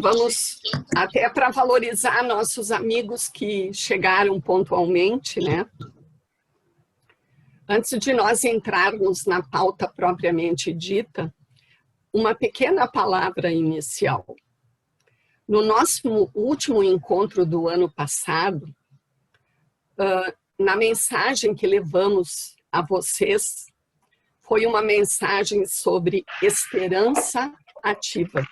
Vamos, até para valorizar nossos amigos que chegaram pontualmente, né? Antes de nós entrarmos na pauta propriamente dita, uma pequena palavra inicial. No nosso último encontro do ano passado, na mensagem que levamos a vocês, foi uma mensagem sobre esperança ativa,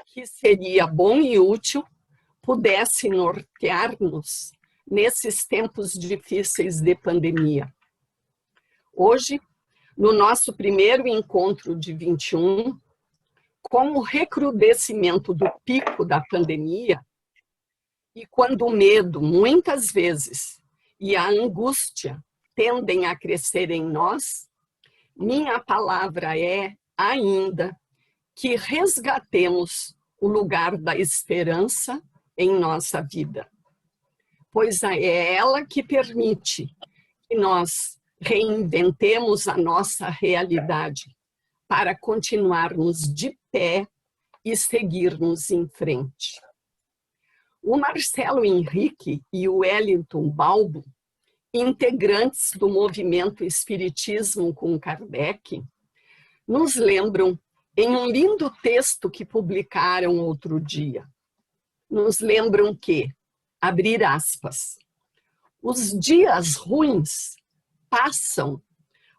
que seria bom e útil, pudesse nortear-nos nesses tempos difíceis de pandemia. Hoje, no nosso primeiro encontro de 21, com o recrudescimento do pico da pandemia, e quando o medo, muitas vezes, e a angústia tendem a crescer em nós, minha palavra é ainda que resgatemos o lugar da esperança em nossa vida, pois é ela que permite que nós reinventemos a nossa realidade para continuarmos de pé e seguirmos em frente. O Marcelo Henrique e o Wellington Balbo, integrantes do movimento Espiritismo com Kardec, nos lembram em um lindo texto que publicaram outro dia. Nos lembram que, abrir aspas, os dias ruins passam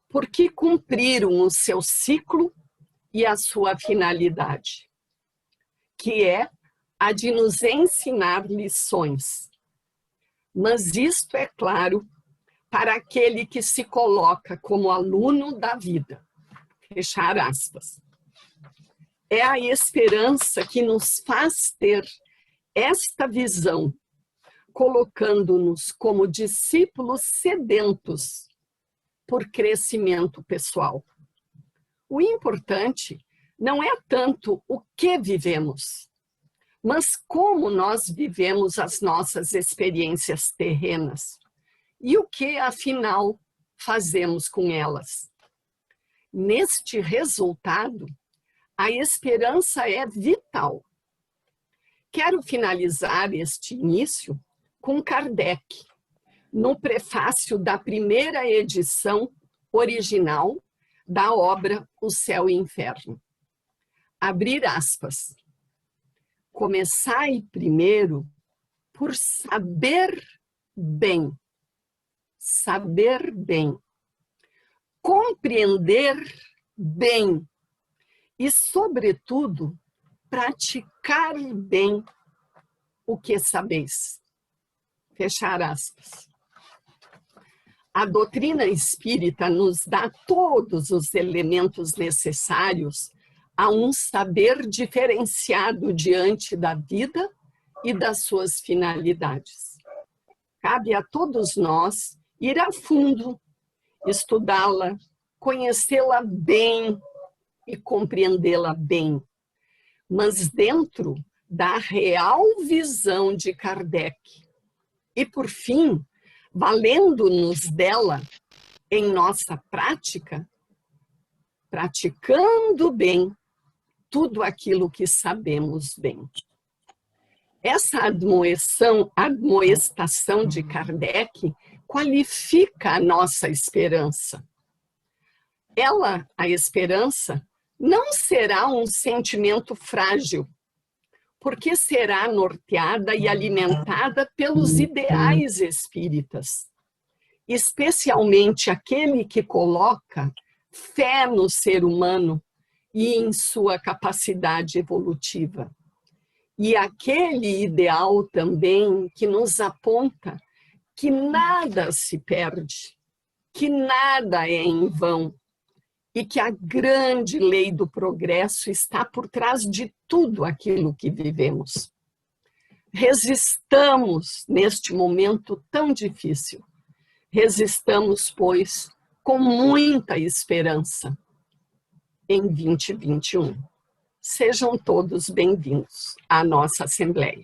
porque cumpriram o seu ciclo e a sua finalidade, que é a de nos ensinar lições. Mas isto é claro para aquele que se coloca como aluno da vida. Fechar aspas. É a esperança que nos faz ter esta visão, colocando-nos como discípulos sedentos por crescimento pessoal. O importante não é tanto o que vivemos, mas como nós vivemos as nossas experiências terrenas e o que, afinal, fazemos com elas. Neste resultado, a esperança é vital. Quero finalizar este início com Kardec, no prefácio da primeira edição original da obra O Céu e o Inferno. Abrir aspas. Começai primeiro por saber bem, compreender bem e, sobretudo, praticar bem o que sabeis. Fechar aspas. A doutrina espírita nos dá todos os elementos necessários a um saber diferenciado diante da vida e das suas finalidades. Cabe a todos nós ir a fundo, estudá-la, conhecê-la bem e compreendê-la bem, mas dentro da real visão de Kardec. E, por fim, valendo-nos dela em nossa prática, praticando bem tudo aquilo que sabemos bem. Essa admoestação de Kardec qualifica a nossa esperança. A esperança, não será um sentimento frágil, porque será norteada e alimentada pelos ideais espíritas, especialmente aquele que coloca fé no ser humano e em sua capacidade evolutiva. E aquele ideal também que nos aponta que nada se perde, que nada é em vão, e que a grande lei do progresso está por trás de tudo aquilo que vivemos. Resistamos neste momento tão difícil. Resistamos, pois, com muita esperança em 2021. Sejam todos bem-vindos à nossa Assembleia.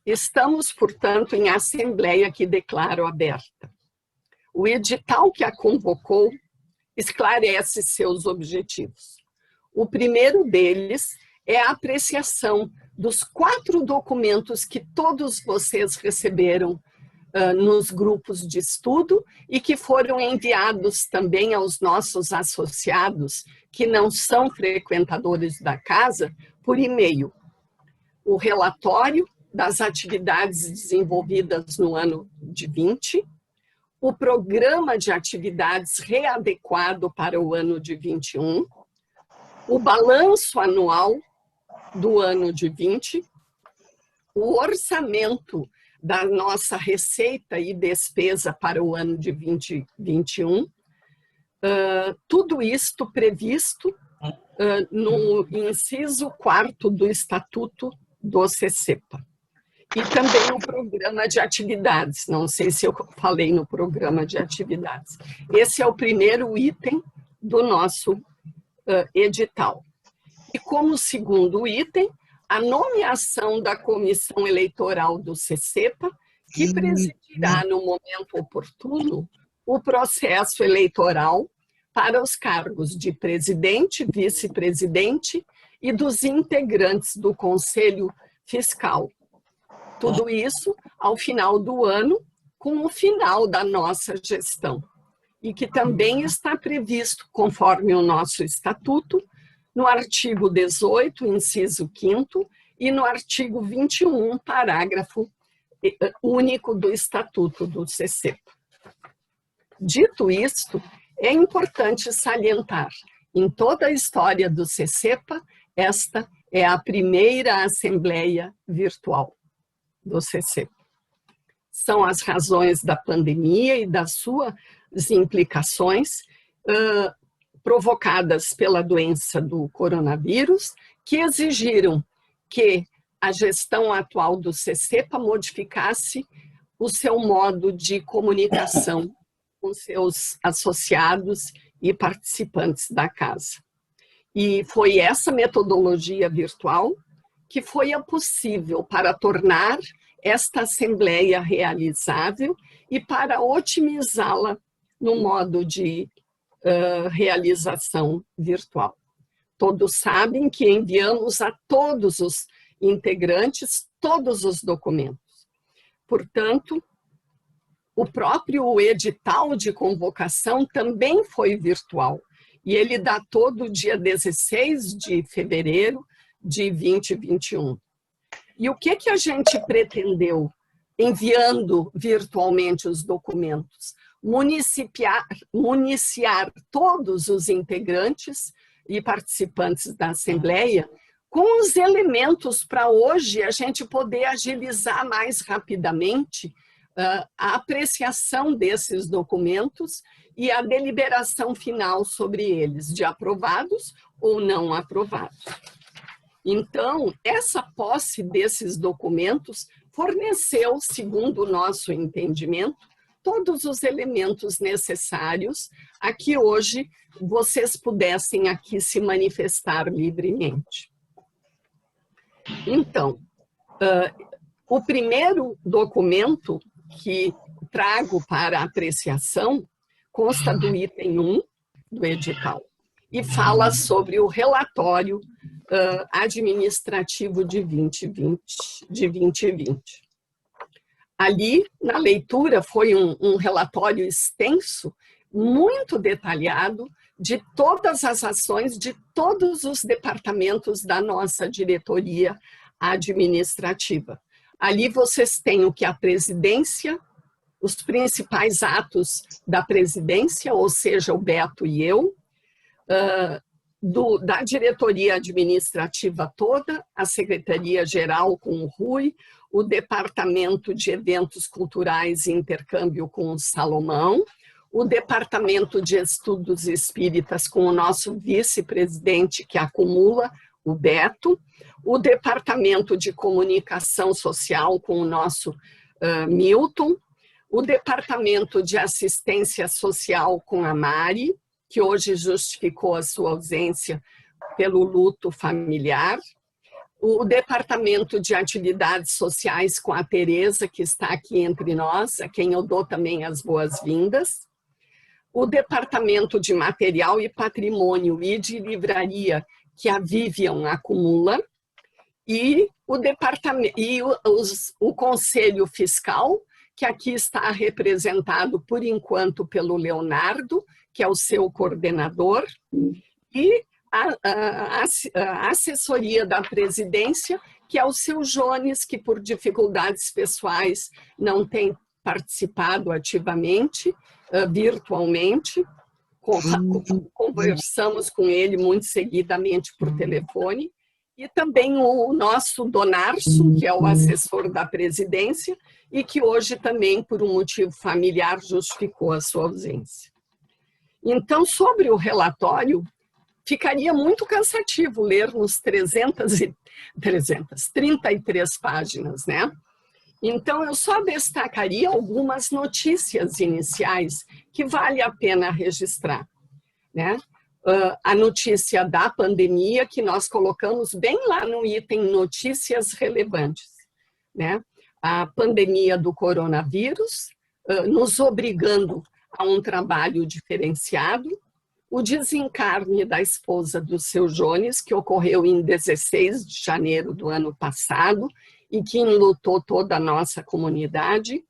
Estamos, portanto, em assembleia que declaro aberta. O edital que a convocou esclarece seus objetivos. O primeiro deles é a apreciação dos 4 documentos que todos vocês receberam nos grupos de estudo e que foram enviados também aos nossos associados, que não são frequentadores da casa, por e-mail. O relatório das atividades desenvolvidas no ano de 20, o programa de atividades readequado para o ano de 21, o balanço anual do ano de 20, o orçamento da nossa receita e despesa para o ano de 2021, tudo isto previsto no inciso 4º do Estatuto do CCEPA. E também o programa de atividades, não sei se eu falei no programa de atividades. Esse é o primeiro item do nosso edital. E como segundo item, a nomeação da Comissão Eleitoral do CCEPA, que presidirá no momento oportuno o processo eleitoral para os cargos de presidente, vice-presidente e dos integrantes do Conselho Fiscal. Tudo isso ao final do ano, com o final da nossa gestão. E que também está previsto, conforme o nosso estatuto, no artigo 18, inciso 5º, e no artigo 21, parágrafo único do Estatuto do CCEPA. Dito isto, é importante salientar, em toda a história do CCEPA, esta é a primeira assembleia virtual do CCEPA. São as razões da pandemia e das suas implicações provocadas pela doença do coronavírus, que exigiram que a gestão atual do CCEPA modificasse o seu modo de comunicação com seus associados e participantes da casa. E foi essa metodologia virtual que foi a possível para tornar esta assembleia realizável e para otimizá-la no modo de realização virtual. Todos sabem que enviamos a todos os integrantes todos os documentos. Portanto, o próprio edital de convocação também foi virtual e ele datou do dia 16 de fevereiro de 2021. E o que a gente pretendeu enviando virtualmente os documentos? Municiar todos os integrantes e participantes da Assembleia com os elementos para hoje a gente poder agilizar mais rapidamente a apreciação desses documentos e a deliberação final sobre eles, de aprovados ou não aprovados. Então, essa posse desses documentos forneceu, segundo o nosso entendimento, todos os elementos necessários a que hoje vocês pudessem aqui se manifestar livremente. Então, o primeiro documento que trago para apreciação consta do item 1 do edital e fala sobre o relatório administrativo de 2020. Ali, na leitura, foi um relatório extenso, muito detalhado, de todas as ações de todos os departamentos da nossa diretoria administrativa. Ali vocês têm o que a presidência, os principais atos da presidência, ou seja, o Beto e eu, da diretoria administrativa toda, a secretaria-geral com o Rui, o departamento de eventos culturais e intercâmbio com o Salomão, o departamento de estudos espíritas com o nosso vice-presidente que acumula, o Beto, o departamento de comunicação social com o nosso Milton, o departamento de assistência social com a Mari, que hoje justificou a sua ausência pelo luto familiar, o Departamento de Atividades Sociais com a Tereza, que está aqui entre nós, a quem eu dou também as boas-vindas, o Departamento de Material e Patrimônio e de Livraria, que a Vivian acumula, e o Conselho Fiscal, que aqui está representado, por enquanto, pelo Leonardo, que é o seu coordenador, e a assessoria da presidência, que é o seu Jones, que por dificuldades pessoais não tem participado ativamente, virtualmente. Conversamos com ele muito seguidamente por telefone. E também o nosso Donarso, que é o assessor da presidência, e que hoje também, por um motivo familiar, justificou a sua ausência. Então, sobre o relatório, ficaria muito cansativo lermos 333 páginas, né? Então, eu só destacaria algumas notícias iniciais que vale a pena registrar, né? A notícia da pandemia, que nós colocamos bem lá no item notícias relevantes, né? A pandemia do coronavírus, nos obrigando a um trabalho diferenciado, o desencarne da esposa do seu Jones, que ocorreu em 16 de janeiro do ano passado e que enlutou toda a nossa comunidade,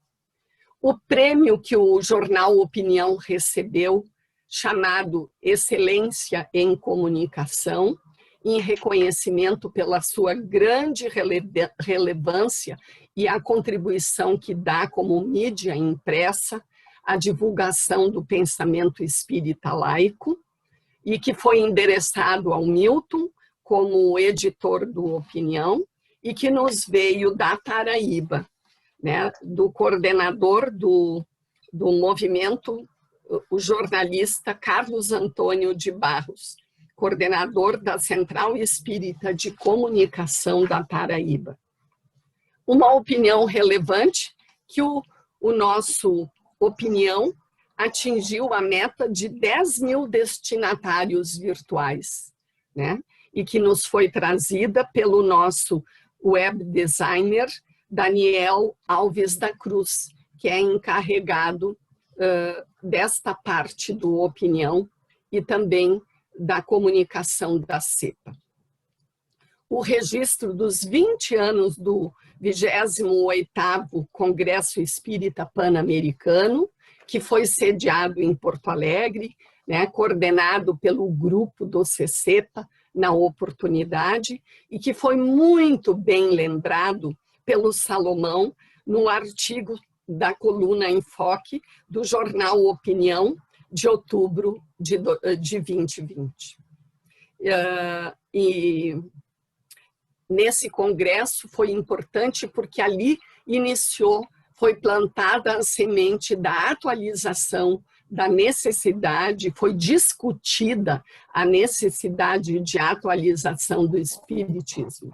o prêmio que o jornal Opinião recebeu, chamado Excelência em Comunicação, em reconhecimento pela sua grande relevância e a contribuição que dá como mídia impressa à divulgação do pensamento espírita laico, e que foi endereçado ao Milton como editor do Opinião, e que nos veio da Paraíba, né, do coordenador do movimento, o jornalista Carlos Antônio de Barros, coordenador da Central Espírita de Comunicação da Paraíba. Uma opinião relevante que o nosso Opinião atingiu a meta de 10 mil destinatários virtuais, né? E que nos foi trazida pelo nosso web designer Daniel Alves da Cruz, que é encarregado desta parte do Opinião e também da comunicação da CEPA. O registro dos 20 anos do 28º Congresso Espírita Pan-Americano, que foi sediado em Porto Alegre, né, coordenado pelo grupo do CCEPA na oportunidade, e que foi muito bem lembrado pelo Salomão no artigo da coluna Enfoque do jornal Opinião, de outubro de 2020. E nesse congresso foi importante porque ali foi plantada a semente da atualização, da necessidade, foi discutida a necessidade de atualização do espiritismo.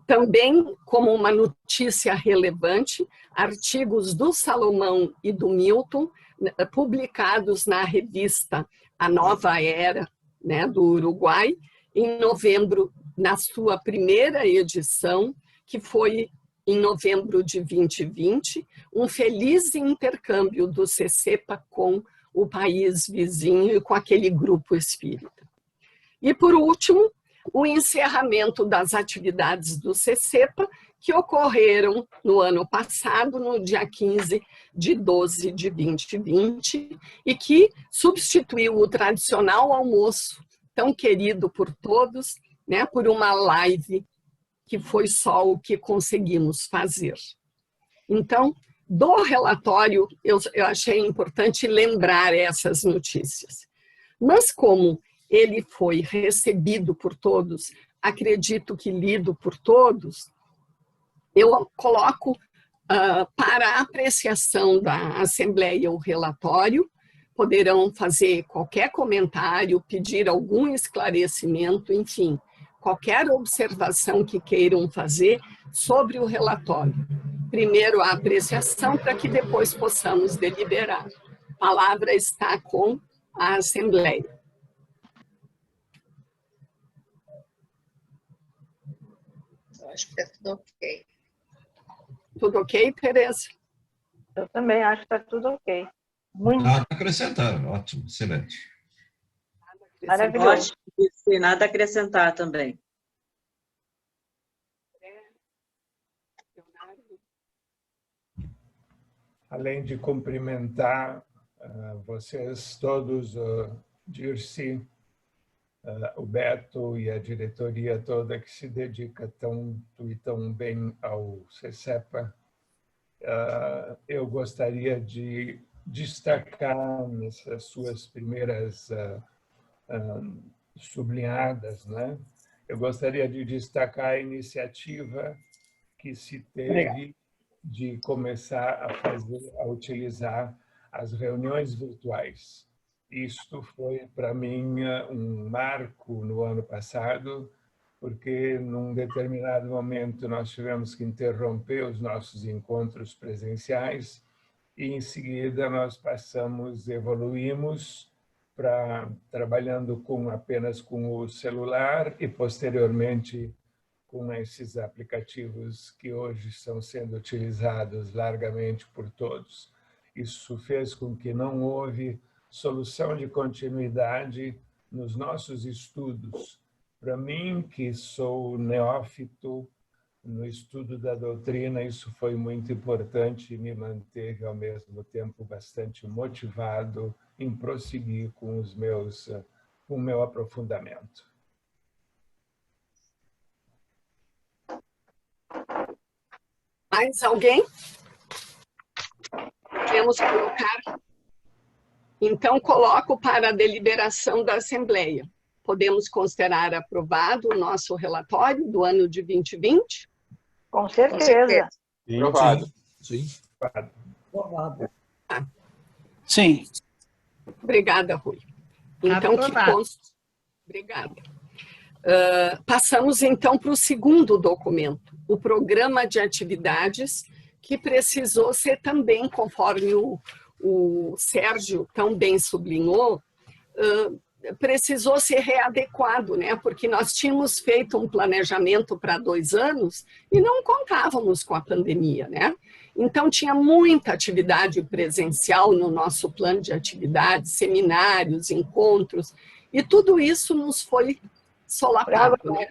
Também, como uma notícia relevante, artigos do Salomão e do Milton, publicados na revista A Nova Era, né, do Uruguai, em novembro, na sua primeira edição, que foi em novembro de 2020, um feliz intercâmbio do CCEPA com o país vizinho e com aquele grupo espírita. E, por último, o encerramento das atividades do CCEPA, que ocorreram no ano passado, no dia 15 de 12 de 2020, e que substituiu o tradicional almoço, tão querido por todos, né, por uma live, que foi só o que conseguimos fazer. Então, do relatório, eu achei importante lembrar essas notícias. Mas como ele foi recebido por todos, acredito que lido por todos, eu coloco para a apreciação da Assembleia o relatório, poderão fazer qualquer comentário, pedir algum esclarecimento, enfim, qualquer observação que queiram fazer sobre o relatório. Primeiro a apreciação, para que depois possamos deliberar. A palavra está com a Assembleia. Acho que está tudo ok. Tudo ok, Tereza? Eu também acho que está tudo ok. Muito Nada a acrescentar, ótimo, excelente. maravilhoso. Ótimo, sem nada a acrescentar também. Além de cumprimentar vocês todos, Dirce, o Beto e a diretoria toda que se dedica tanto e tão bem ao CECEPA, eu gostaria de destacar nessas suas primeiras sublinhadas, né? Eu gostaria de destacar a iniciativa que se teve de começar a utilizar as reuniões virtuais. Isto foi, para mim, um marco no ano passado, porque, num determinado momento, nós tivemos que interromper os nossos encontros presenciais e, em seguida, nós evoluímos para trabalhando apenas com o celular e, posteriormente, com esses aplicativos que hoje estão sendo utilizados largamente por todos. Isso fez com que não houve solução de continuidade nos nossos estudos. Para mim, que sou neófito no estudo da doutrina, isso foi muito importante e me manteve, ao mesmo tempo, bastante motivado em prosseguir com o meu aprofundamento. Mais alguém? Podemos colocar? Então, coloco para a deliberação da Assembleia. Podemos considerar aprovado o nosso relatório do ano de 2020? Com certeza. Aprovado. Sim. Aprovado. Sim. Obrigada, Rui. Então, que conste. Obrigada. Passamos, então, para o segundo documento, o programa de atividades, que precisou ser também, conforme o Sérgio tão bem sublinhou, precisou ser readequado, né? Porque nós tínhamos feito um planejamento para 2 anos e não contávamos com a pandemia, né? Então, tinha muita atividade presencial no nosso plano de atividades, seminários, encontros, e tudo isso nos foi solapado, né?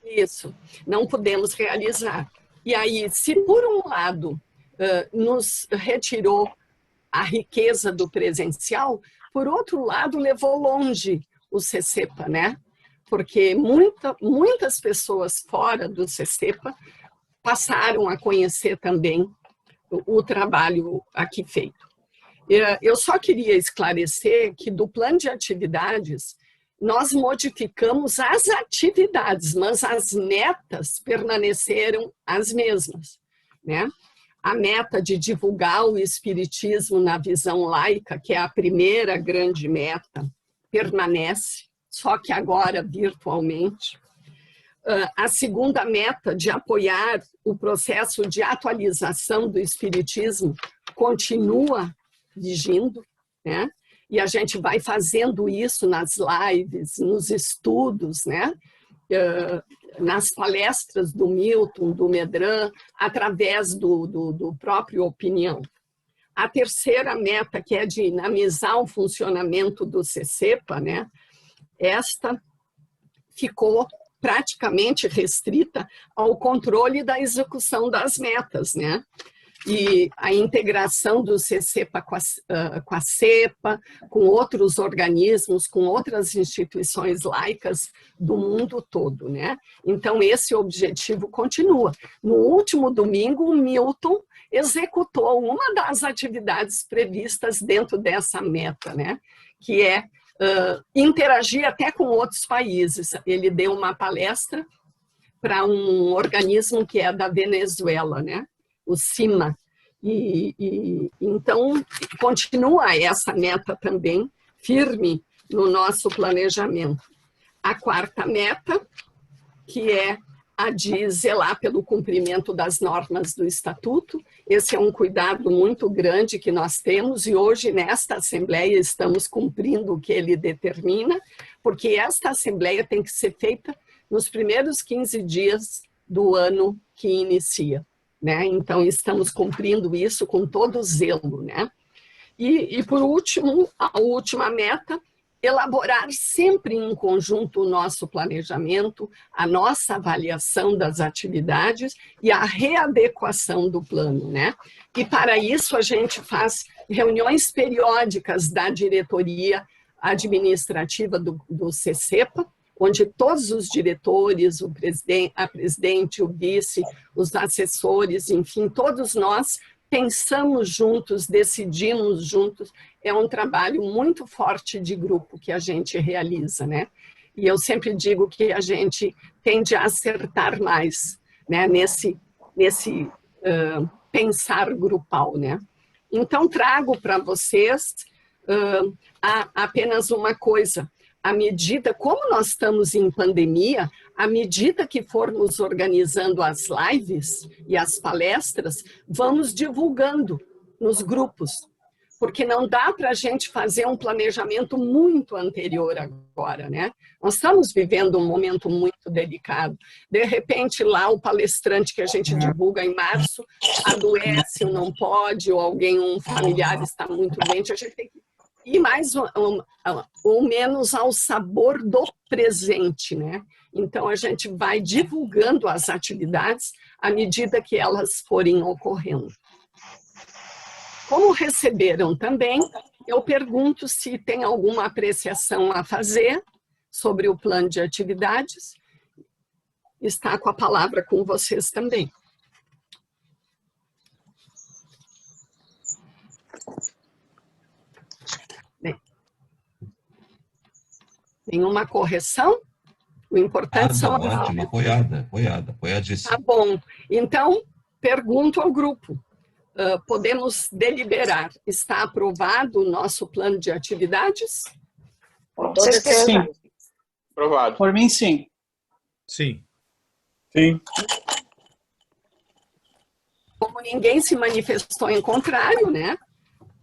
Isso, não pudemos realizar. E aí, se por um lado nos retirou a riqueza do presencial, por outro lado levou longe o CECEPA, né? Porque muitas pessoas fora do CECEPA passaram a conhecer também o trabalho aqui feito. Eu só queria esclarecer que do plano de atividades nós modificamos as atividades, mas as metas permaneceram as mesmas, né? A meta de divulgar o espiritismo na visão laica, que é a primeira grande meta, permanece, só que agora virtualmente. A segunda meta de apoiar o processo de atualização do espiritismo continua vigindo, né? E a gente vai fazendo isso nas lives, nos estudos, né? Nas palestras do Milton, do Medran, através do próprio Opinião. A terceira meta, que é dinamizar o funcionamento do CECEPA, né? Esta ficou praticamente restrita ao controle da execução das metas, né? E a integração do CECEPA com a CEPA, com outros organismos, com outras instituições laicas do mundo todo, né? Então, esse objetivo continua. No último domingo, o Milton executou uma das atividades previstas dentro dessa meta, né? Que é interagir até com outros países. Ele deu uma palestra para um organismo que é da Venezuela, né? O CIMA. Então, continua essa meta também firme no nosso planejamento. A quarta meta, que é a de zelar pelo cumprimento das normas do Estatuto. Esse é um cuidado muito grande que nós temos e hoje, nesta Assembleia, estamos cumprindo o que ele determina, porque esta Assembleia tem que ser feita nos primeiros 15 dias do ano que inicia, né? Então, estamos cumprindo isso com todo zelo, né? E por último, a última meta, elaborar sempre em conjunto o nosso planejamento, a nossa avaliação das atividades e a readequação do plano, né? E para isso a gente faz reuniões periódicas da diretoria administrativa do CCEPA, onde todos os diretores, a presidente, o vice, os assessores, enfim, todos nós pensamos juntos, decidimos juntos. É um trabalho muito forte de grupo que a gente realiza, né? E eu sempre digo que a gente tende a acertar mais, né? Nesse pensar grupal, né? Então, trago para vocês apenas uma coisa. À medida, como nós estamos em pandemia, à medida que formos organizando as lives e as palestras, vamos divulgando nos grupos, porque não dá para a gente fazer um planejamento muito anterior agora, né? Nós estamos vivendo um momento muito delicado. De repente, lá o palestrante que a gente divulga em março adoece ou não pode, ou um familiar está muito doente, a gente tem que ir mais ou menos ao sabor do presente, né? Então, a gente vai divulgando as atividades à medida que elas forem ocorrendo. Como receberam também, eu pergunto se tem alguma apreciação a fazer sobre o plano de atividades. Está com a palavra com vocês também. Nenhuma correção? O importante são as... Ótimo, apoiadíssimo. Tá bom. Então, pergunto ao grupo. Podemos deliberar. Está aprovado o nosso plano de atividades? Com certeza. Sim. Aprovado. Por mim, sim. Sim. Sim. Como ninguém se manifestou em contrário, né?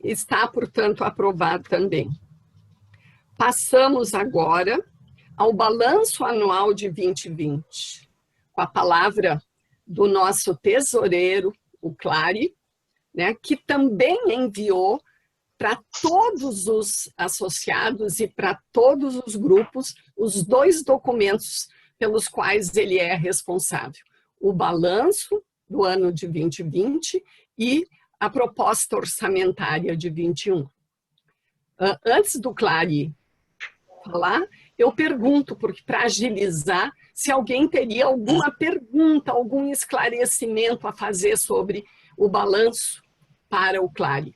Está, portanto, aprovado também. Passamos agora ao balanço anual de 2020, com a palavra do nosso tesoureiro, o Clary, né, que também enviou para todos os associados e para todos os grupos os 2 documentos pelos quais ele é responsável. O balanço do ano de 2020 e a proposta orçamentária de 21. Antes do Clary falar, eu pergunto, porque para agilizar, se alguém teria alguma pergunta, algum esclarecimento a fazer sobre o balanço para o Clary.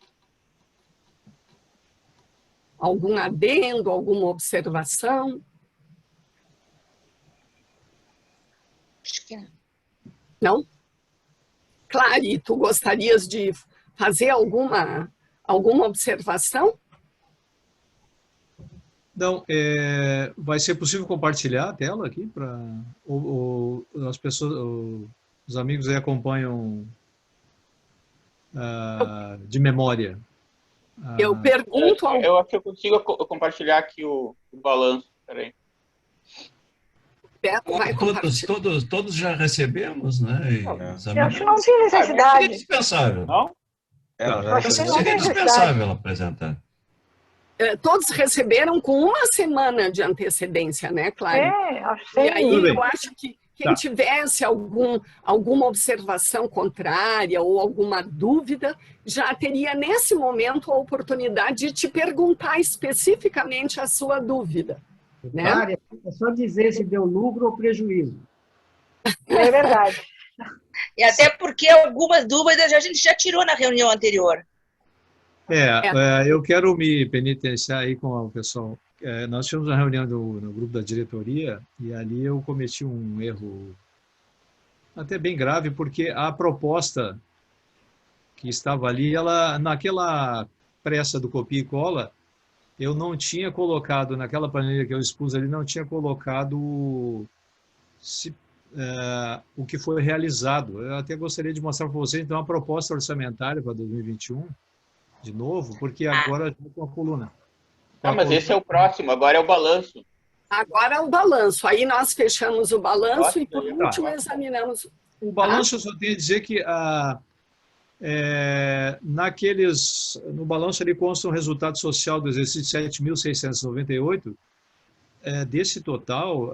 Algum adendo, alguma observação? Acho que não. Não? Clary, tu gostarias de fazer alguma observação? Não, vai ser possível compartilhar a tela aqui para as pessoas, os amigos aí acompanham de memória. Eu pergunto ao... Eu acho que eu consigo compartilhar aqui o balanço. Peraí. Beto vai compartilhar. Todos já recebemos, né? Eu acho que não tinha necessidade. Seria dispensável. Não? Seria dispensável apresentar. Todos receberam com uma semana de antecedência, né, Clara? Acho que sim. E aí eu acho que quem tivesse alguma observação contrária ou alguma dúvida, já teria nesse momento a oportunidade de te perguntar especificamente a sua dúvida. Né? Clara, é só dizer se deu lucro ou prejuízo. É verdade. E até porque algumas dúvidas a gente já tirou na reunião anterior. Eu quero me penitenciar aí com o pessoal. Nós tivemos uma reunião no grupo da diretoria e ali eu cometi um erro até bem grave, porque a proposta que estava ali, ela, naquela pressa do copia e cola, eu não tinha colocado, naquela planilha que eu expus ali, não tinha colocado o que foi realizado. Eu até gostaria de mostrar para vocês, então, a proposta orçamentária para 2021, de novo, porque agora já com a coluna. Mas esse é o próximo, agora é o balanço. Agora o balanço. Aí nós fechamos o balanço e, por Tá. último, examinamos. O balanço, eu só tenho a dizer que no balanço ali consta um resultado social do exercício 7.698. Desse total,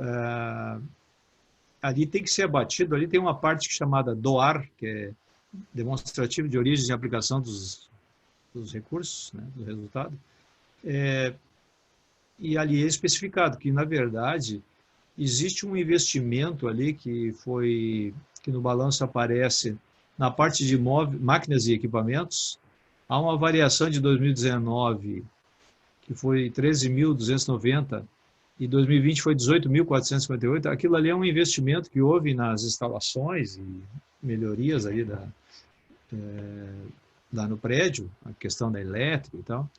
ali tem que ser abatido, ali tem uma parte chamada DOAR, que é demonstrativo de origem e aplicação dos recursos, né, do resultado. E ali é especificado que, na verdade, existe um investimento ali que no balanço aparece na parte de máquinas e equipamentos. Há uma variação de 2019, que foi 13.290, e 2020 foi 18.458. Aquilo ali é um investimento que houve nas instalações e melhorias ali lá no prédio, a questão da elétrica e tal.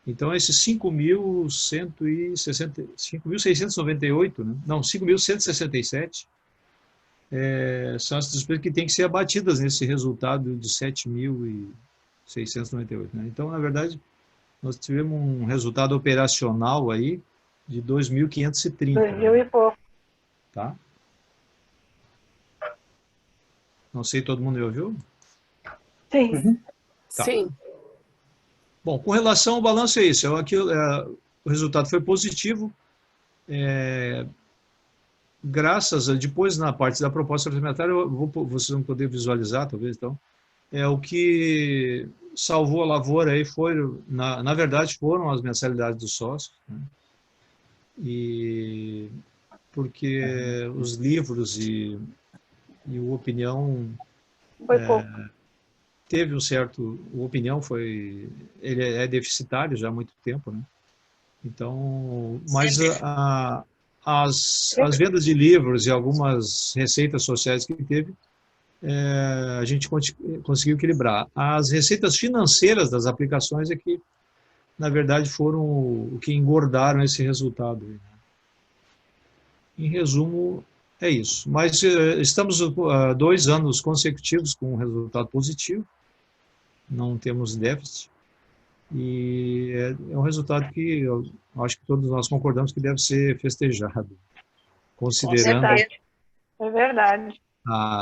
Então, esses 5.698, né? Não, 5.167, são as despesas que têm que ser abatidas nesse resultado de 7.698. Né? Então, na verdade, nós tivemos um resultado operacional aí de 2.530. 2.000 e pouco. Tá? Não sei, todo mundo me ouviu? Sim. Tá. Sim. Bom, com relação ao balanço é isso. O resultado foi positivo. Depois na parte da proposta orçamentária, vocês vão poder visualizar, talvez, então. O que salvou a lavoura aí na verdade, foram as mensalidades dos sócios, né? E porque os livros e o Opinião Foi pouco. teve um certo... O Opinião ele é deficitário já há muito tempo, né? Então, mas as vendas de livros e algumas receitas sociais que teve, a gente conseguiu equilibrar. As receitas financeiras das aplicações é que, na verdade, foram o que engordaram esse resultado. Em resumo, é isso. Mas estamos 2 anos consecutivos com um resultado positivo, não temos déficit, e é um resultado que eu acho que todos nós concordamos que deve ser festejado, considerando... É verdade.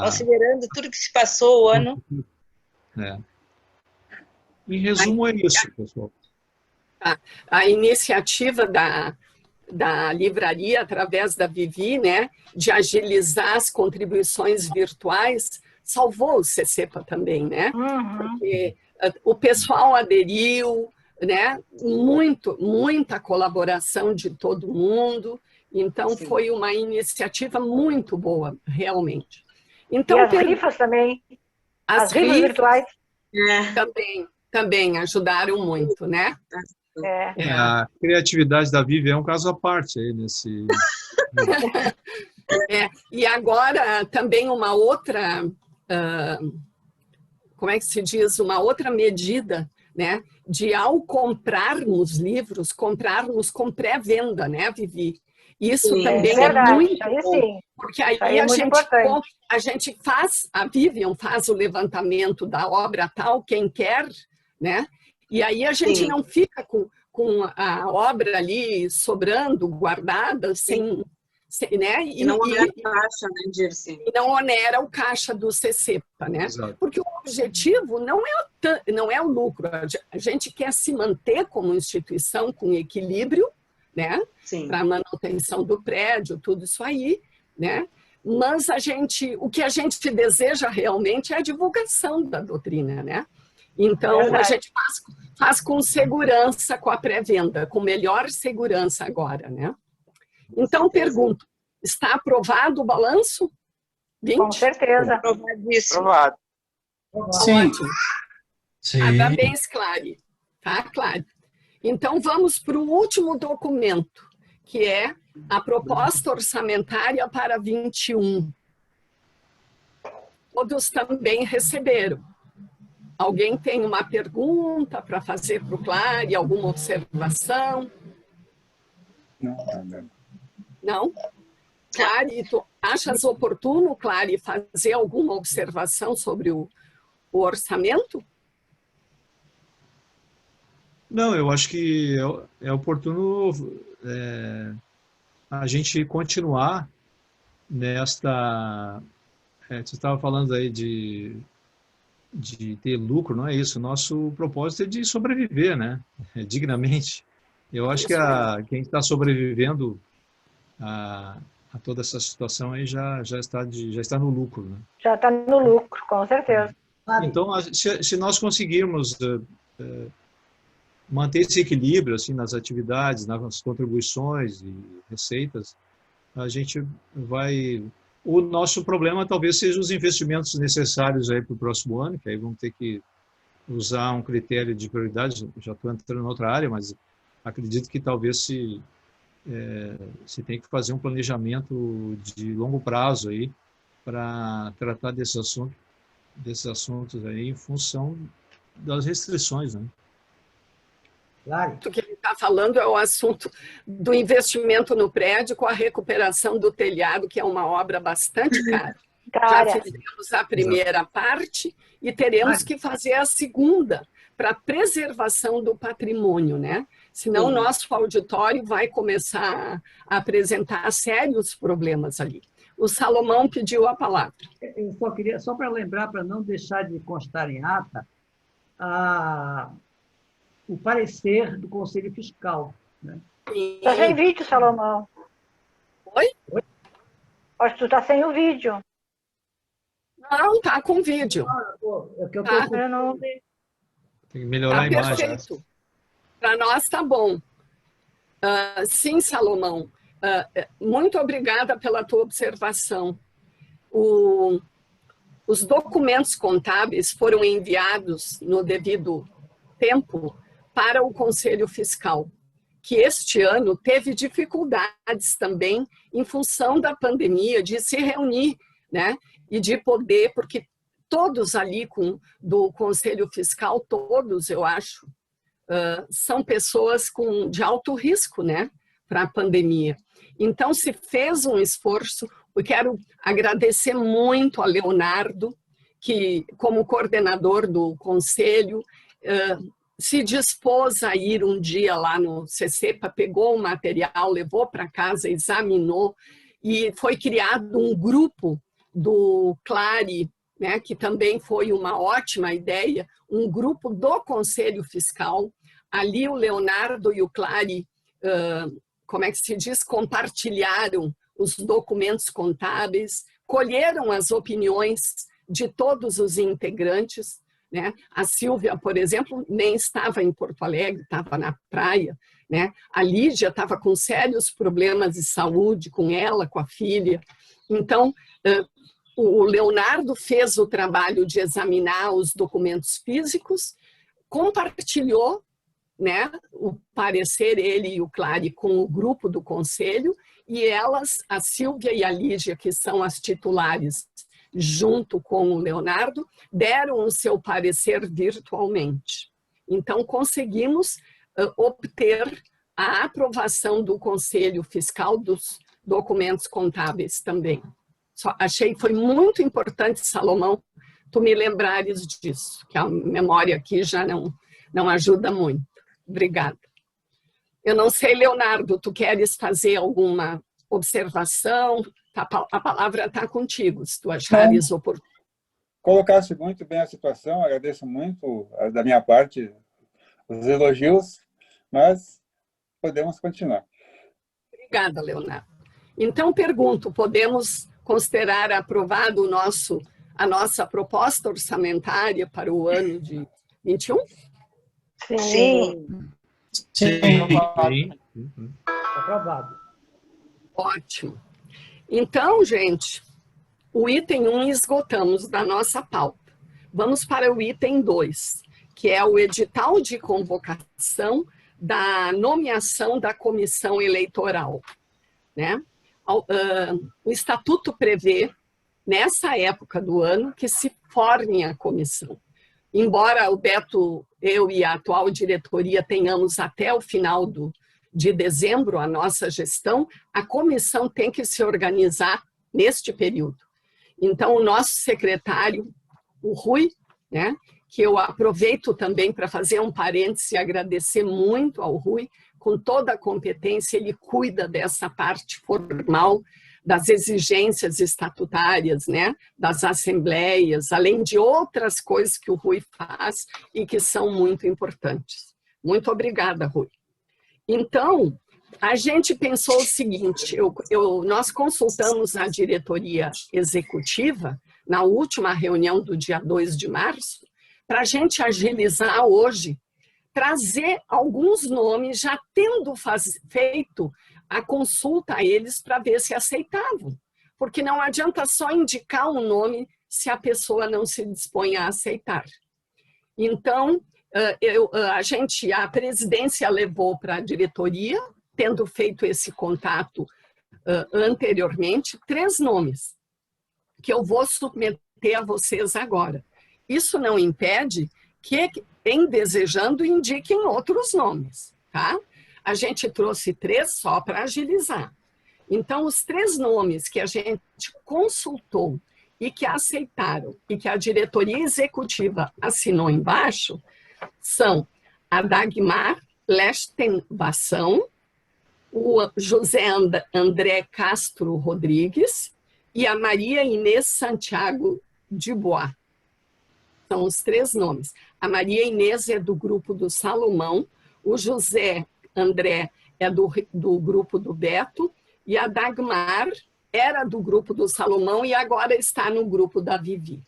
Considerando tudo que se passou o ano. Em resumo, é isso, pessoal. A iniciativa da livraria, através da Vivi, né, de agilizar as contribuições virtuais, salvou o CCEPA também, né? Porque o pessoal aderiu, né? Muita colaboração de todo mundo. Então, foi uma iniciativa muito boa, realmente. Então, e as rifas também. As rifas virtuais. Também ajudaram muito, né? A criatividade da Vivi é um caso à parte aí nesse... E agora também uma outra, como é que se diz? Uma outra medida, né? De ao comprarmos livros, comprarmos com pré-venda, né, Vivi? Isso também é muito bom, porque aí a gente faz, a Vivian faz o levantamento da obra tal, quem quer, né? E aí a gente não fica com a obra ali sobrando, guardada, né? E não onera o caixa, né, Dirce? E não onera o caixa do CCEPA, né? Exato. Porque o objetivo não é o lucro, a gente quer se manter como instituição com equilíbrio, né? Para a manutenção do prédio, tudo isso aí, né? Mas o que a gente deseja realmente é a divulgação da doutrina, né? Então, a gente faz com segurança, com a pré-venda, com melhor segurança agora, né? Então, pergunto, está aprovado o balanço? 20? Com certeza. Aprovadíssimo. Aprovado. Sim. Parabéns, Clary. Tá, Clary? Então, vamos para o último documento, que é a proposta orçamentária para 21. Todos também receberam. Alguém tem uma pergunta para fazer para o Clary, alguma observação? Não? Clary, tu achas oportuno, Clary, fazer alguma observação sobre o orçamento? Não, eu acho que é oportuno a gente continuar nesta... você estava falando aí de ter lucro, não é isso? Nosso propósito é de sobreviver, né? Dignamente. Eu acho que quem está sobrevivendo a toda essa situação aí já está no lucro, né? Já está no lucro, com certeza. Então, se nós conseguirmos manter esse equilíbrio assim, nas atividades, nas contribuições e receitas, a gente vai... O nosso problema talvez seja os investimentos necessários aí para o próximo ano, que aí vamos ter que usar um critério de prioridade. Já estou entrando em outra área, mas acredito que talvez se tem que fazer um planejamento de longo prazo aí para tratar desses assuntos aí em função das restrições, né? Claro. O que ele está falando é o assunto do investimento no prédio com a recuperação do telhado, que é uma obra bastante cara. Já fizemos a primeira parte e teremos que fazer a segunda para a preservação do patrimônio, né? Senão o nosso auditório vai começar a apresentar sérios problemas ali. O Salomão pediu a palavra. Eu só queria, só para lembrar, para não deixar de constar em ata, o parecer do Conselho Fiscal. Né? Está sem vídeo, Salomão. Oi? Acho que tu está sem o vídeo. Não, está com vídeo. Eu não vi. Tem que melhorar a imagem. Perfeito. Para nós está bom. Sim, Salomão. Muito obrigada pela tua observação. Os documentos contábeis foram enviados no devido tempo para o Conselho Fiscal, que este ano teve dificuldades também em função da pandemia de se reunir, né? E de poder, porque todos ali do Conselho Fiscal, todos, eu acho, são pessoas de alto risco, né? Para a pandemia. Então, se fez um esforço. Eu quero agradecer muito a Leonardo, que, como coordenador do Conselho, se dispôs a ir um dia lá no CCEPA, pegou o material, levou para casa, examinou, e foi criado um grupo do CLARI, né, que também foi uma ótima ideia, um grupo do Conselho Fiscal. Ali o Leonardo e o CLARI, como é que se diz, compartilharam os documentos contábeis, colheram as opiniões de todos os integrantes, né? A Silvia, por exemplo, nem estava em Porto Alegre, estava na praia, né? A Lídia estava com sérios problemas de saúde, com ela, com a filha. Então, o Leonardo fez o trabalho de examinar os documentos físicos, compartilhou, né, o parecer, ele e o CLARI, com o grupo do Conselho, e elas, a Silvia e a Lídia, que são as titulares, junto com o Leonardo, deram o seu parecer virtualmente. Então, conseguimos obter a aprovação do Conselho Fiscal dos documentos contábeis também. Achei que foi muito importante, Salomão, tu me lembrares disso, que a memória aqui já não ajuda muito. Obrigada. Eu não sei, Leonardo, tu queres fazer alguma observação? A palavra está contigo, se tu achares oportuno. Colocaste muito bem a situação, agradeço muito da minha parte os elogios, mas podemos continuar. Obrigada, Leonardo. Então, pergunto, podemos considerar aprovado a nossa proposta orçamentária para o ano de 21? Sim. Sim. Aprovado. Ótimo. Então, gente, o item 1 esgotamos da nossa pauta. Vamos para o item 2, que é o edital de convocação da nomeação da comissão eleitoral, né? O estatuto prevê, nessa época do ano, que se forme a comissão. Embora o Beto, eu e a atual diretoria tenhamos até o final de dezembro a nossa gestão, a comissão tem que se organizar neste período. Então, o nosso secretário, o Rui, né, que eu aproveito também para fazer um parêntese e agradecer muito ao Rui, com toda a competência, ele cuida dessa parte formal, das exigências estatutárias, né, das assembleias, além de outras coisas que o Rui faz e que são muito importantes. Muito obrigada, Rui. Então, a gente pensou o seguinte, nós consultamos a diretoria executiva na última reunião do dia 2 de março, para a gente agilizar hoje, trazer alguns nomes, já tendo feito a consulta a eles para ver se aceitavam. Porque não adianta só indicar um nome se a pessoa não se dispõe a aceitar. Então, a presidência levou para a diretoria, tendo feito esse contato anteriormente, 3 nomes, que eu vou submeter a vocês agora. Isso não impede que, em desejando, indiquem outros nomes, tá? A gente trouxe 3 só para agilizar. Então, os 3 nomes que a gente consultou e que aceitaram e que a diretoria executiva assinou embaixo são a Dagmar Lestenbação, o José André Castro Rodrigues e a Maria Inês Santiago de Bois. São os 3 nomes. A Maria Inês é do grupo do Salomão, o José André é do grupo do Beto e a Dagmar era do grupo do Salomão e agora está no grupo da Vivi.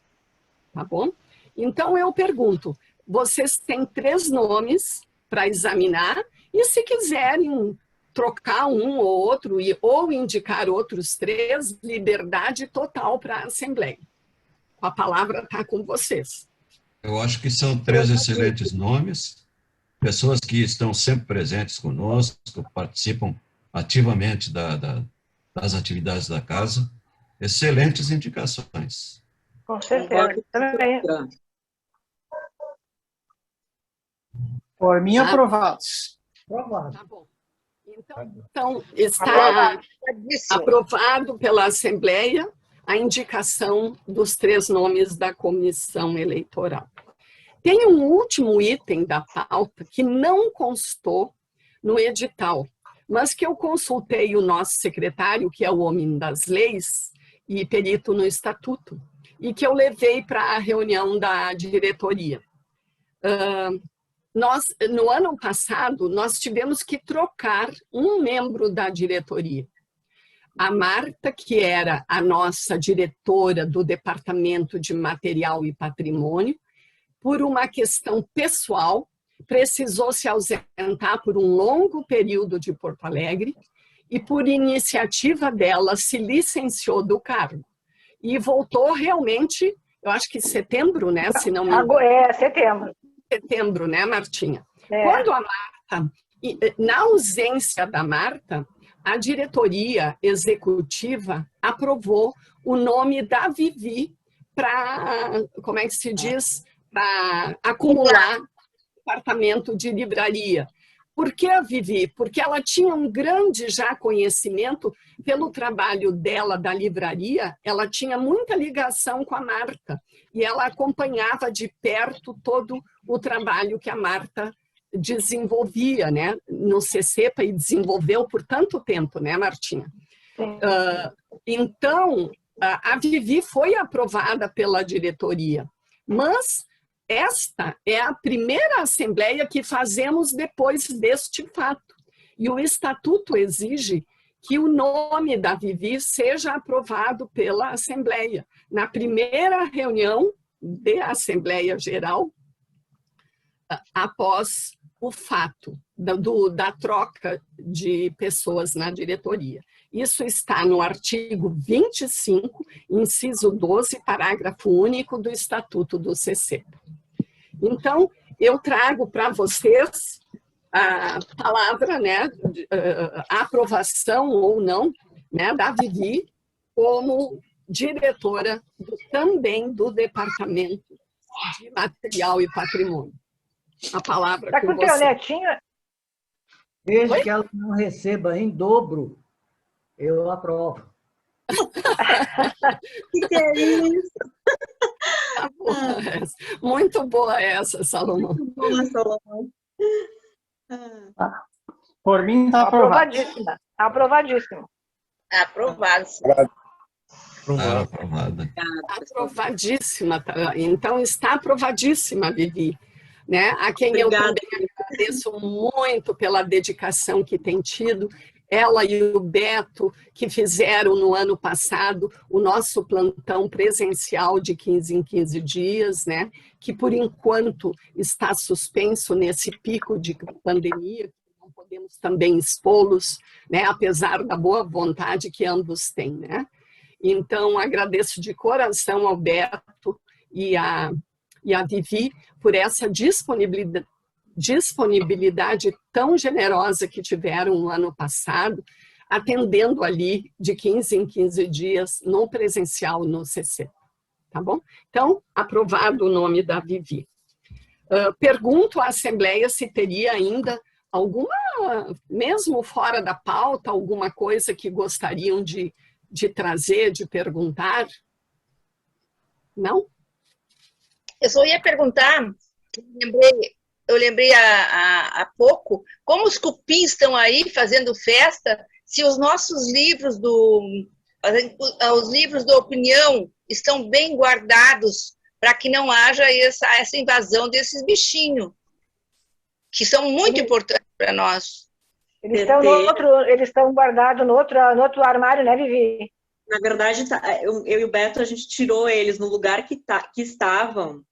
Tá bom? Então eu pergunto, vocês têm 3 nomes para examinar e se quiserem trocar um ou outro ou indicar outros 3, liberdade total para a Assembleia. A palavra está com vocês. Eu acho que são 3 excelentes nomes, pessoas que estão sempre presentes conosco, participam ativamente das atividades da casa. Excelentes indicações. Com certeza. Também. Por mim, aprovados. Tá bom. Então está aprovado pela Assembleia a indicação dos 3 nomes da comissão eleitoral. Tem um último item da pauta que não constou no edital, mas que eu consultei o nosso secretário, que é o homem das leis e perito no estatuto, e que eu levei para a reunião da diretoria. No ano passado, nós tivemos que trocar um membro da diretoria. A Marta, que era a nossa diretora do Departamento de Material e Patrimônio, por uma questão pessoal, precisou se ausentar por um longo período de Porto Alegre e, por iniciativa dela, se licenciou do cargo. E voltou realmente, eu acho que em setembro, né? Se não me engano. Setembro. Setembro, né, Martinha? Quando a Marta, na ausência da Marta, a diretoria executiva aprovou o nome da Vivi para, como é que se diz, para acumular departamento de livraria. Por que a Vivi? Porque ela tinha um grande já conhecimento pelo trabalho dela da livraria, ela tinha muita ligação com a Marta e ela acompanhava de perto todo o trabalho que a Marta desenvolvia, né, no CCEPA e desenvolveu por tanto tempo, né, Martinha? Então, a Vivi foi aprovada pela diretoria, mas esta é a primeira assembleia que fazemos depois deste fato. E o estatuto exige que o nome da Vivi seja aprovado pela Assembleia. Na primeira reunião da Assembleia Geral, após o fato da troca de pessoas na diretoria. Isso está no artigo 25, inciso 12, parágrafo único do Estatuto do CCEPA. Então, eu trago para vocês a palavra, né, a aprovação ou não, né, da Vivi como diretora também do Departamento de Material e Patrimônio. A palavra com você. Teu netinho? Desde que ela não receba em dobro, eu aprovo. Que é isso? Tá boa essa. Muito boa essa, Salomão. Muito boa, Salomão. Por mim, está aprovado. Aprovadíssima. Aprovadíssimo. Aprovado. Aprovada. Aprovadíssima. Então, está aprovadíssima, Vivi. Né? A quem eu Obrigada. também agradeço muito pela dedicação que tem tido. Ela e o Beto, que fizeram no ano passado o nosso plantão presencial de 15 em 15 dias, né? Que por enquanto está suspenso nesse pico de pandemia, não podemos também expô-los, né? Apesar da boa vontade que ambos têm, né? Então, agradeço de coração ao Beto e a Vivi por essa disponibilidade tão generosa que tiveram no ano passado, atendendo ali de 15 em 15 dias no presencial no CC. Tá bom? Então, aprovado o nome da Vivi. Pergunto à Assembleia se teria ainda alguma, mesmo fora da pauta, alguma coisa que gostariam de trazer, de perguntar? Não? Eu só ia perguntar, eu lembrei há pouco, como os cupins estão aí fazendo festa, se os nossos livros os livros da opinião estão bem guardados para que não haja essa invasão desses bichinhos, que são muito importantes para nós. Eles estão guardados no outro armário, né, Vivi? Na verdade, eu e o Beto, a gente tirou eles no lugar que estavam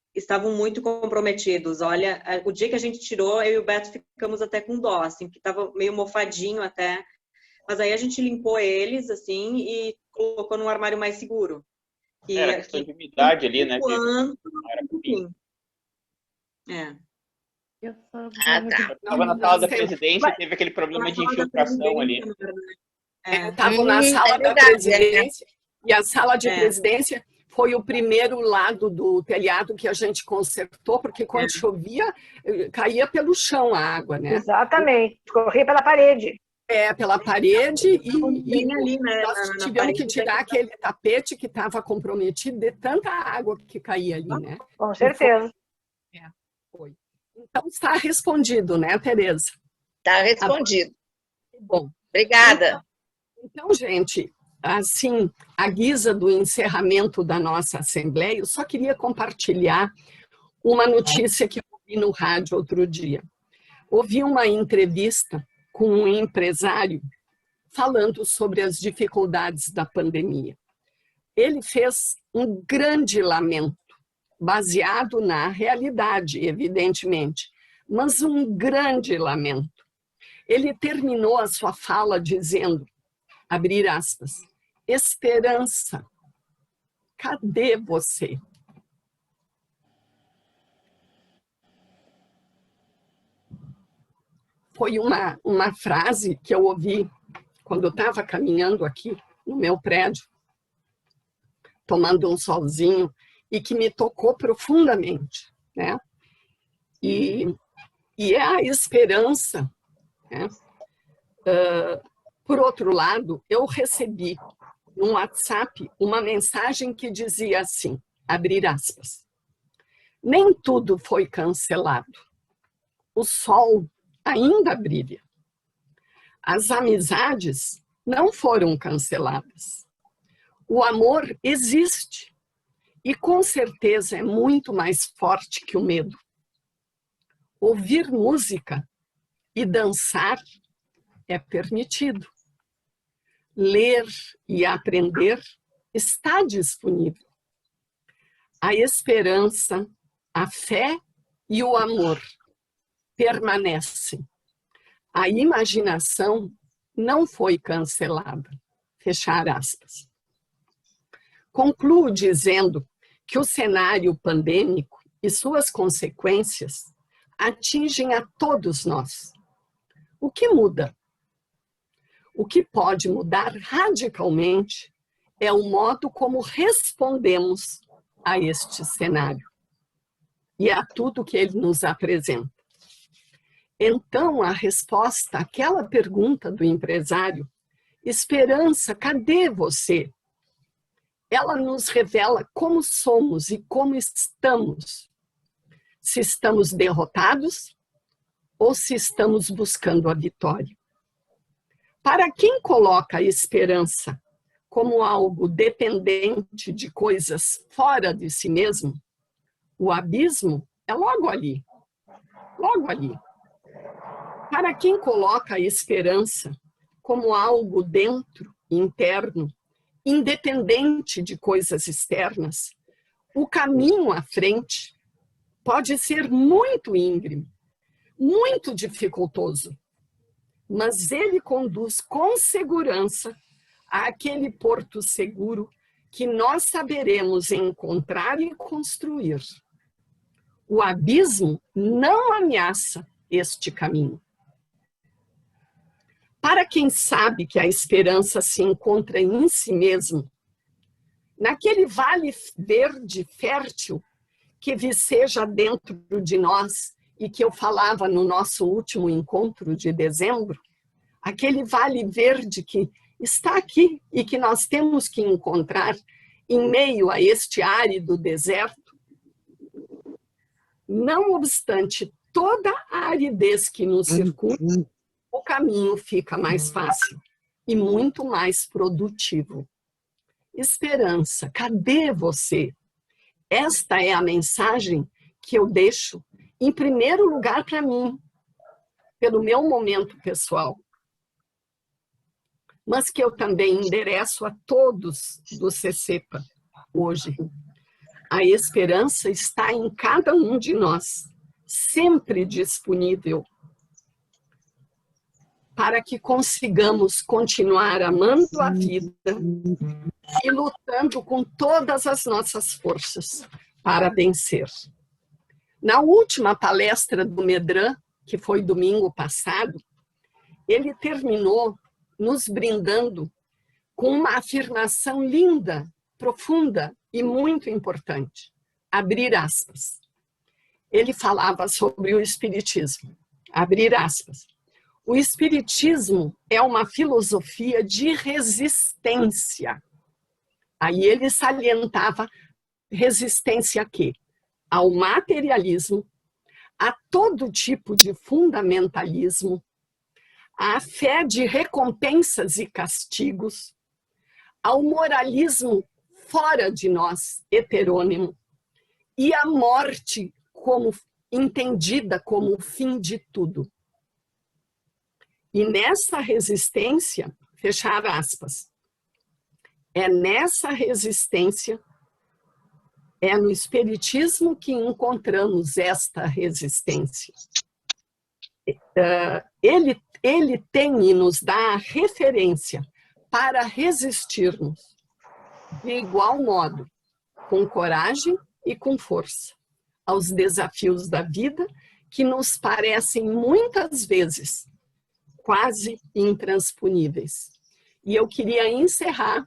muito comprometidos. Olha, o dia que a gente tirou, eu e o Beto ficamos até com dó, assim, porque estava meio mofadinho até. Mas aí a gente limpou eles, assim, e colocou num armário mais seguro. Era questão de umidade ali, né? Estava na sala da presidência e teve aquele problema de infiltração ali. Estava na sala da presidência e a sala de presidência foi o primeiro lado do telhado que a gente consertou, porque quando chovia, caía pelo chão a água, né? Exatamente, corria pela parede. Pela parede e ali, né, nós tivemos que tirar aquele tapete que estava comprometido de tanta água que caía ali, né? Com certeza. Foi. Então, está respondido, né, Tereza? Está respondido. Bom. Obrigada. Então, gente, assim, à guisa do encerramento da nossa Assembleia, eu só queria compartilhar uma notícia que eu ouvi no rádio outro dia. Ouvi uma entrevista com um empresário falando sobre as dificuldades da pandemia. Ele fez um grande lamento, baseado na realidade, evidentemente, mas um grande lamento. Ele terminou a sua fala dizendo, abrir aspas, esperança, cadê você? Foi uma frase que eu ouvi quando eu estava caminhando aqui no meu prédio, tomando um solzinho, e que me tocou profundamente, né? E é a esperança, né? Por outro lado, eu recebi no WhatsApp uma mensagem que dizia assim, abrir aspas, nem tudo foi cancelado, o sol ainda brilha, as amizades não foram canceladas, o amor existe e com certeza é muito mais forte que o medo. Ouvir música e dançar é permitido. Ler e aprender está disponível. A esperança, a fé e o amor permanecem. A imaginação não foi cancelada. Fechar aspas. Concluo dizendo que o cenário pandêmico e suas consequências atingem a todos nós. O que muda? O que pode mudar radicalmente é o modo como respondemos a este cenário e a tudo que ele nos apresenta. Então, a resposta àquela pergunta do empresário, esperança, cadê você? ela nos revela como somos e como estamos. Se estamos derrotados ou se estamos buscando a vitória. Para quem coloca a esperança como algo dependente de coisas fora de si mesmo, o abismo é logo ali. Logo ali. Para quem coloca a esperança como algo dentro, interno, independente de coisas externas, o caminho à frente pode ser muito íngreme, muito dificultoso, mas ele conduz com segurança àquele porto seguro que nós saberemos encontrar e construir. O abismo não ameaça este caminho. Para quem sabe que a esperança se encontra em si mesmo, naquele vale verde fértil que viceja dentro de nós e que eu falava no nosso último encontro de dezembro, aquele vale verde que está aqui e que nós temos que encontrar em meio a este árido deserto, não obstante toda a aridez que nos circunda, o caminho fica mais fácil e muito mais produtivo. Esperança, cadê você? Esta é a mensagem que eu deixo, em primeiro lugar, para mim, pelo meu momento pessoal, mas que eu também endereço a todos do CCEPA hoje. A esperança está em cada um de nós, sempre disponível, para que consigamos continuar amando a vida e lutando com todas as nossas forças para vencer. Na última palestra do Medran, que foi domingo passado, ele terminou nos brindando com uma afirmação linda, profunda e muito importante. Abrir aspas. Ele falava sobre o Espiritismo. Abrir aspas. O Espiritismo é uma filosofia de resistência. Aí ele salientava resistência a quê? Ao materialismo, a todo tipo de fundamentalismo, à fé de recompensas e castigos, ao moralismo fora de nós, heterônimo, e à morte como entendida como o fim de tudo. E nessa resistência, fechar aspas, é nessa resistência, é no Espiritismo que encontramos esta resistência. Ele tem e nos dá a referência para resistirmos de igual modo, com coragem e com força, aos desafios da vida que nos parecem muitas vezes quase intransponíveis. E eu queria encerrar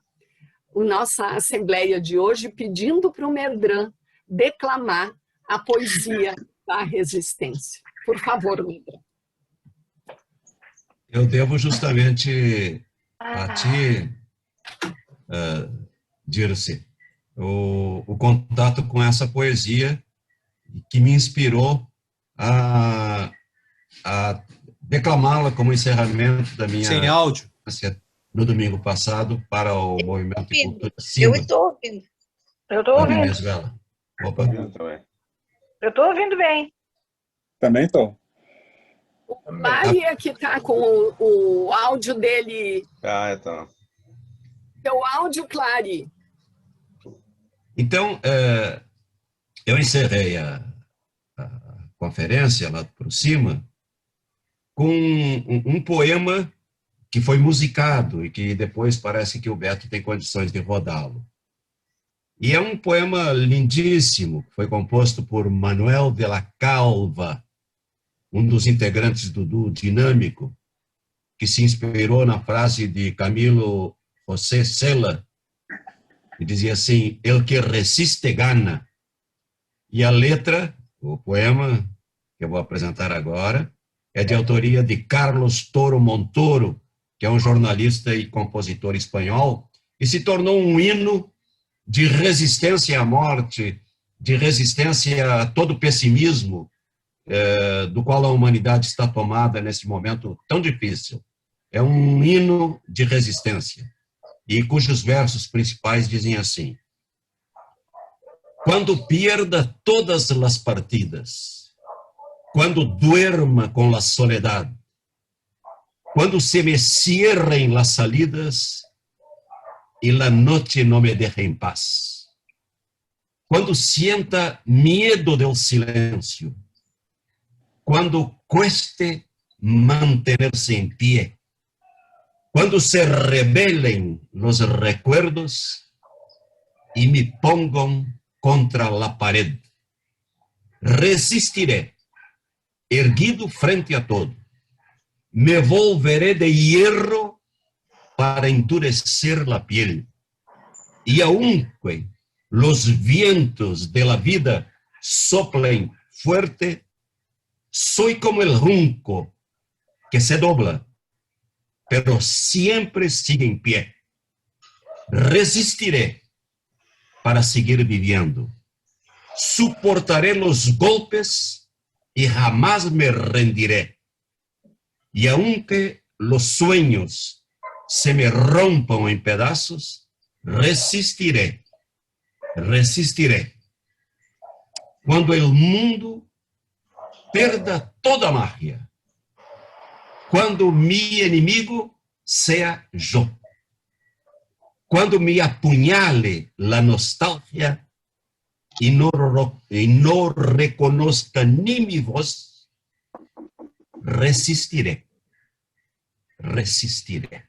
a nossa assembleia de hoje pedindo para o Medran declamar a poesia da resistência. Por favor, Medran. Eu devo justamente a ti, Dirce, o contato com essa poesia que me inspirou a declamá-la como encerramento da minha... Sem áudio. No domingo passado, para o Movimento de Cultura Simba. Eu estou ouvindo. Eu estou ouvindo. Opa. Eu estou ouvindo bem. Também estou. O Mari é que está com o áudio dele. Ah, então. Seu áudio, Clary. Então, eu encerrei a conferência lá por cima com um poema que foi musicado e que depois parece que o Beto tem condições de rodá-lo. E é um poema lindíssimo, foi composto por Manuel de la Calva, um dos integrantes do duo Dinâmico, que se inspirou na frase de Camilo José Cela, que dizia assim, el que resiste gana. E a letra, o poema que eu vou apresentar agora, é de autoria de Carlos Toro Montoro, que é um jornalista e compositor espanhol, e se tornou um hino de resistência à morte, de resistência a todo o pessimismo do qual a humanidade está tomada nesse momento tão difícil. É um hino de resistência, e cujos versos principais dizem assim: quando pierda todas as partidas, quando duerma com la soledad, quando se me cierren las salidas y la noche no me deje en paz, quando sienta miedo del silencio, quando cueste mantenerse en pie, cuando se rebelen los recuerdos y me pongan contra la pared, resistiré, erguido frente a todo, me volveré de hierro para endurecer la piel, y aunque los vientos de la vida soplen fuerte, soy como el junco que se dobla, pero siempre sigue en pie. Resistiré para seguir viviendo. Soportaré los golpes y jamás me rendiré. Y aunque los sueños se me rompan en pedazos, resistiré, resistiré. Cuando el mundo perda toda magia, cuando mi enemigo sea yo, cuando me apuñale la nostalgia y no reconozca ni mi voz, resistiré, resistiré.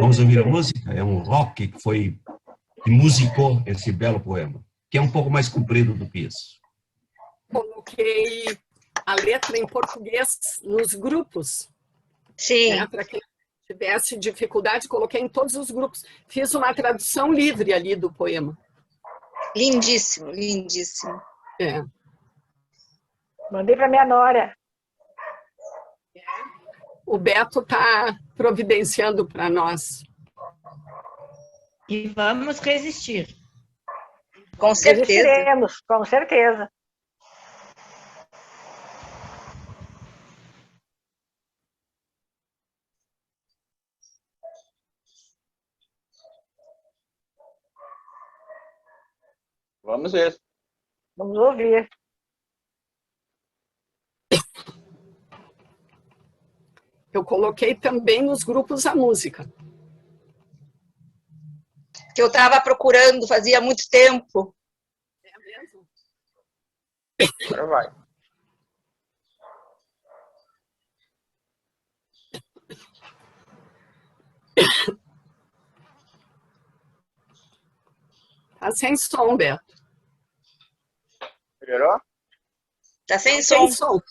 Vamos ouvir a música? É um rock que musicou esse belo poema, que é um pouco mais comprido do que isso. Coloquei a letra em português nos grupos. Sim. Né, para quem tivesse dificuldade, coloquei em todos os grupos. Fiz uma tradução livre ali do poema. Lindíssimo, lindíssimo. É. Mandei para minha nora. O Beto está providenciando para nós. E vamos resistir. Com certeza. Resistiremos, com certeza. Vamos ver. Vamos ouvir. Eu coloquei também nos grupos a música. Que eu estava procurando fazia muito tempo. É mesmo? Agora vai. Tá sem som, Beto. Melhorou? Tá sem Sem som. som.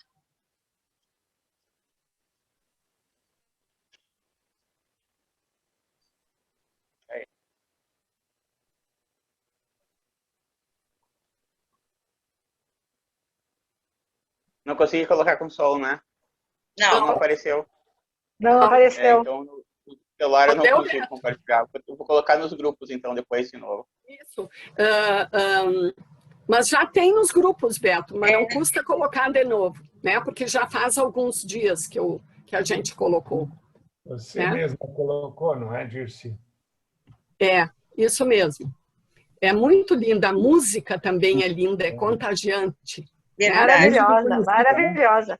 Não consegui colocar com som, né? Não. Não apareceu. Não apareceu. Então, no celular eu não Até o consigo Beto. compartilhar. Eu vou colocar nos grupos, então, depois de novo. Isso. Mas já tem nos grupos, Beto, mas não custa colocar de novo, né? Porque já faz alguns dias que a gente colocou. Você mesma colocou, não é, Dirce? É, isso mesmo. É muito linda. A música também é linda, é contagiante. Maravilhosa, maravilhosa.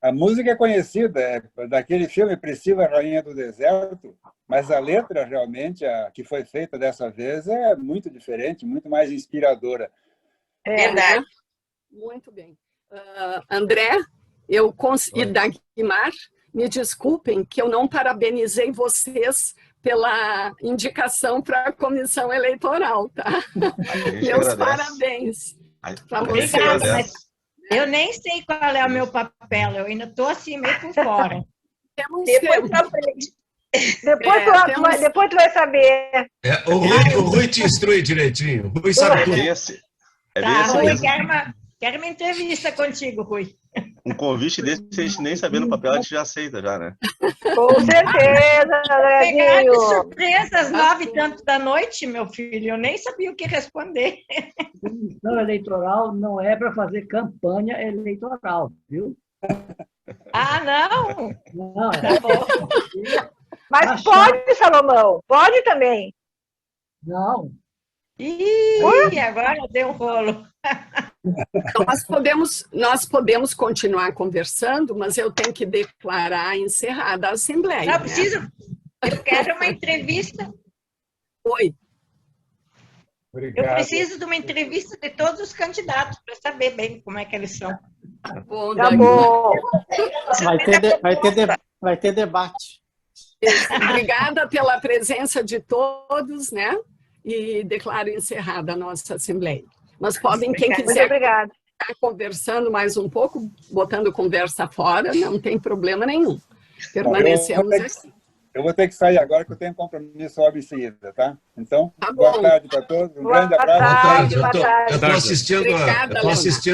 A música é conhecida, é daquele filme Priscila, Rainha do Deserto, mas a letra, realmente, a que foi feita dessa vez, é muito diferente, muito mais inspiradora. Verdade. Muito bem. André, e Dagmar, me desculpem que eu não parabenizei vocês pela indicação para a comissão eleitoral, tá? Meus parabéns. Obrigada, mas eu nem sei qual é o meu papel, eu ainda estou assim meio por fora. Depois pra frente. Depois tu vai saber. O Rui te instrui direitinho. O Rui sabe tudo. Tá, Rui, quero uma entrevista contigo, Rui. Um convite desse, a gente nem sabendo o papel, a gente já aceita, já, né? Com certeza, Pegar de Andrezinho. surpresa às 9h da noite, meu filho. Eu nem sabia o que responder. Comissão eleitoral não é para fazer campanha eleitoral, viu? Ah, não? Não, Tá bom. Mas pode, Salomão, pode também. Não. Ih, agora deu um rolo. Nós podemos continuar conversando, mas eu tenho que declarar encerrada a Assembleia. Não, preciso. Eu quero uma entrevista. Oi. Obrigado. Eu preciso de uma entrevista de todos os candidatos para saber bem como é que eles são. Tá bom. Tá bom. Vai ter debate. Obrigada pela presença de todos, né? E declaro encerrada a nossa Assembleia. Mas podem, quem quiser, estar conversando mais um pouco, botando conversa fora, não tem problema nenhum. Permanecemos aqui. Eu vou ter que sair agora, que eu tenho um compromisso óbvio em seguida, tá? Então, Tá boa tarde para todos, um grande abraço. Boa tarde. Eu estou assistindo